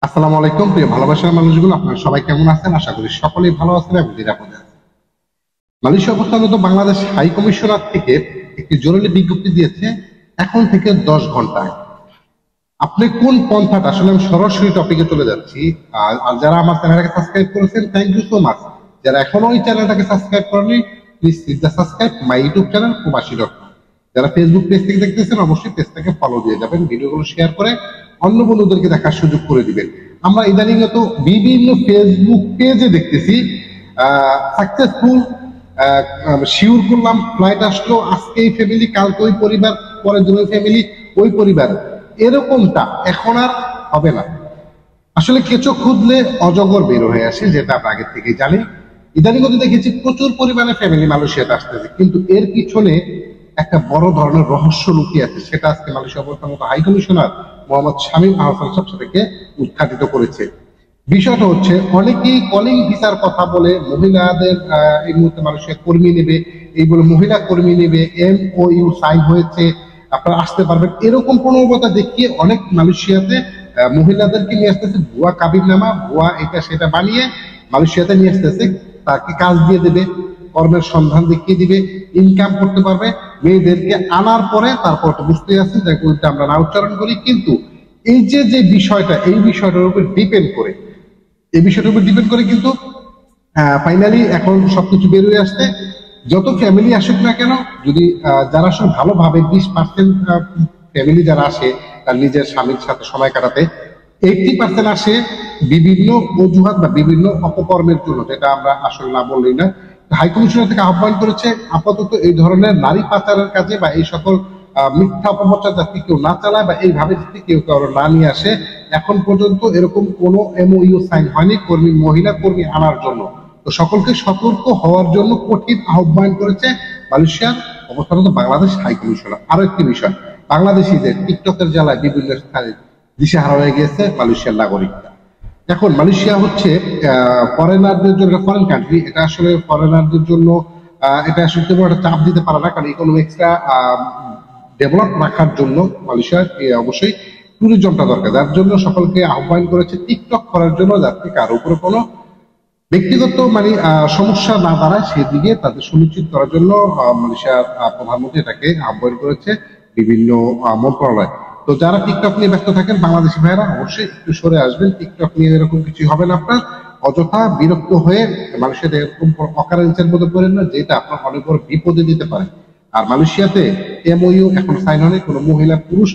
আসসালামু আলাইকুম প্রিয় ভালোবাসার মানুষগুলো, আপনারা সবাই কেমন আছেন? আশা করি সকলেই ভালো আছেন এবং নিরাপদে আছেন। মালয়েশিয়া অবস্থানরত বাংলাদেশ হাই কমিশনার থেকে একটি জরুরি বিজ্ঞপ্তি দিয়েছে এখন থেকে 10 ঘন্টায়। আপনি কোন পন্থাটা, আসলে আমি সরাসরি টপিকে চলে যাচ্ছি। আর যারা আমার চ্যানেলটাকে সাবস্ক্রাইব করেছেন, থ্যাংক ইউ সো মাচ। যারা এখনো এই চ্যানেলটাকে সাবস্ক্রাইব করেনি, please hit the subscribe my YouTube channel প্রবাসী.com। যারা ফেসবুক পেজ থেকে দেখতেছেন, অবশ্যই পেজটাকে ফলো দিয়ে যাবেন, ভিডিওগুলো শেয়ার করে অন্য বন্ধুদেরকে দেখার সুযোগ করে দিবেন। আমরা ইদানিংত বিভিন্ন ফেসবুক পেজে দেখতেছি সাকসেসফুল, শিওর করলাম ফ্লাইট আসলো, আজকে এই ফ্যামিলি, কালকে ওই পরিবার, পরের দিন ওই ফ্যামিলি, ওই পরিবার। এরকমটা এখন আর হবে না। আসলে কেঁচো খুঁজলে অজগর বের হয়ে আসে, যেটা আমরা আগে থেকে জানি। ইদানিংত দেখেছি প্রচুর পরিমাণে ফ্যামিলি মালয়েশিয়াতে আসতেছে, কিন্তু এর পিছনে একটা বড় ধরনের রহস্য লুকিয়ে আছে। সেটা আজকে মালয়েশিয়া অবস্থানরত হাই কমিশনার মোহাম্মদ শামীম আহসান সাহেব থেকে উদ্ঘাটিত করেছে। বিষয়টা হচ্ছে, অনেকেই কলিং ভিসার কথা বলে মহিলাদের এই মুহূর্তে মালয়েশিয়া কর্মী নেবে, এই বলে মহিলা কর্মী নেবে, MOU সাইন হয়েছে, আপনারা আসতে পারবেন, এরকম প্রণবতা দেখিয়ে অনেক মালয়েশিয়াতে মহিলাদেরকে নিয়ে আসতেছে, ভুয়া কাবিননামা, ভুয়া এটা সেটা বানিয়ে মালয়েশিয়াতে নিয়ে আসতেছে। তাকে কাজ দিয়ে দেবে, কর্মের সন্ধান দেখিয়ে দিবে, ইনকাম করতে পারবে। মেয়েদেরকে আনার পরে তারপর তো বুঝতে আসছে যে ওইটা আমরা না উচ্চারণ করি, কিন্তু এই যে যে বিষয়টা, এই বিষয়টার উপর ডিপেন্ড করে, এই বিষয়টার উপর ডিপেন্ড করে কিন্তু ফাইনালি এখন সবকিছু বের হয়ে আসছে। যত ফ্যামিলি আসুক না কেন, যদি যারা আসলে ভালোভাবে 20% ফ্যামিলি যারা আসে তার নিজের স্বামীর সাথে সময় কাটাতে, 80% আসে বিভিন্ন অজুহাত বা বিভিন্ন অপকর্মের জন্য, যেটা আমরা আসলে না বললেই না। হাই কমিশনার থেকে আহ্বান করেছে আপাতত এই ধরনের নারী পাচারের কাজে বা এই সকল মিথ্যা অপপ্রচার যাতে কেউ না চালায় বা এইভাবে যদি কেউ কারো না নিয়ে আসে। এখন পর্যন্ত এরকম কোনো MOU সাইন হয়নি কর্মী, মহিলা কর্মী আনার জন্য। তো সকলকে সতর্ক হওয়ার জন্য কঠিন আহ্বান করেছে মালয়েশিয়ার অবস্থানত বাংলাদেশ হাই কমিশনার। আরো একটি বিষয়, বাংলাদেশিদের টিকটকের জ্বালায় বিভিন্ন স্থানে দিশেহারা হয়ে গিয়েছে মালয়েশিয়ার নাগরিকরা। এখন মালয়েশিয়া হচ্ছে ফরেনারদের জন্য, ফরেন কান্ট্রি, এটা আসলে ফরেনারদের জন্য এটা আসলে তেমন একটা চাপ দিতে পারে না, কারণ ইকোনমিক্সটা ডেভেলপ রাখার জন্য মালয়েশিয়ার অবশ্যই ট্যুরিজমটা দরকার। যার জন্য সকলকে আহ্বান করেছে টিকটক করার জন্য, যাতে কারো উপরে কোনো ব্যক্তিগত সমস্যা না দাঁড়ায়, সেদিকে তাদের সুনিশ্চিত করার জন্য মালয়েশিয়ার প্রধানমন্ত্রী এটাকে আহ্বান করেছে বিভিন্ন মন্ত্রণালয়। তো যারা টিকটক নিয়ে ব্যস্ত থাকেন, বাংলাদেশি ভাইয়েরা অবশ্যই একটু সরে আসবেন। টিকটক নিয়ে এরকম কিছু হবে না আপনার। অযথা বিরক্ত হয়ে মালয়েশিয়াতে এরকম অকারেন্সের মধ্যে পড়েন না, যেটা আপনার অনেক বড় বিপদে দিতে পারে। আর মালয়েশিয়াতে MOU এখন সাইন হয়নি, কোনো মহিলা পুরুষ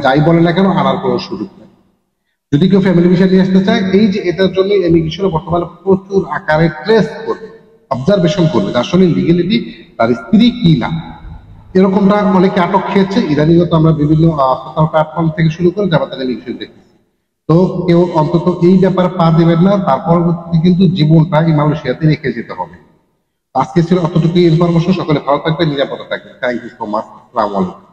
যাই বলে না কেন আনার কোনো সুযোগ নেই। যদি কেউ ফ্যামিলি বিষয় নিয়ে আসতে চায়, এই যে এটার জন্য ইমিগ্রেশনে বর্তমানে প্রচুর আকারে ট্রেস করবে, অবজারভেশন করবে আসলে লিগেলিটি তার স্ত্রী কি না। এরকমটা অনেকে আটক খেয়েছে ইদানিগত, আমরা বিভিন্ন সোশ্যাল প্ল্যাটফর্ম থেকে শুরু করে যাবতীয় ইমিগ্রেশন দেখতেছি। তো কেউ অন্তত এই ব্যাপারে পা দেবেন না, তার পরবর্তী কিন্তু জীবনটা এই মালয়েশিয়াতে রেখে যেতে হবে। আজকে ছিল অতটুকু ইনফরমেশন। সকলে ভালো থাকবেন, নিরাপদে থাকবেন। Thank you so much. আসসালামু আলাইকুম।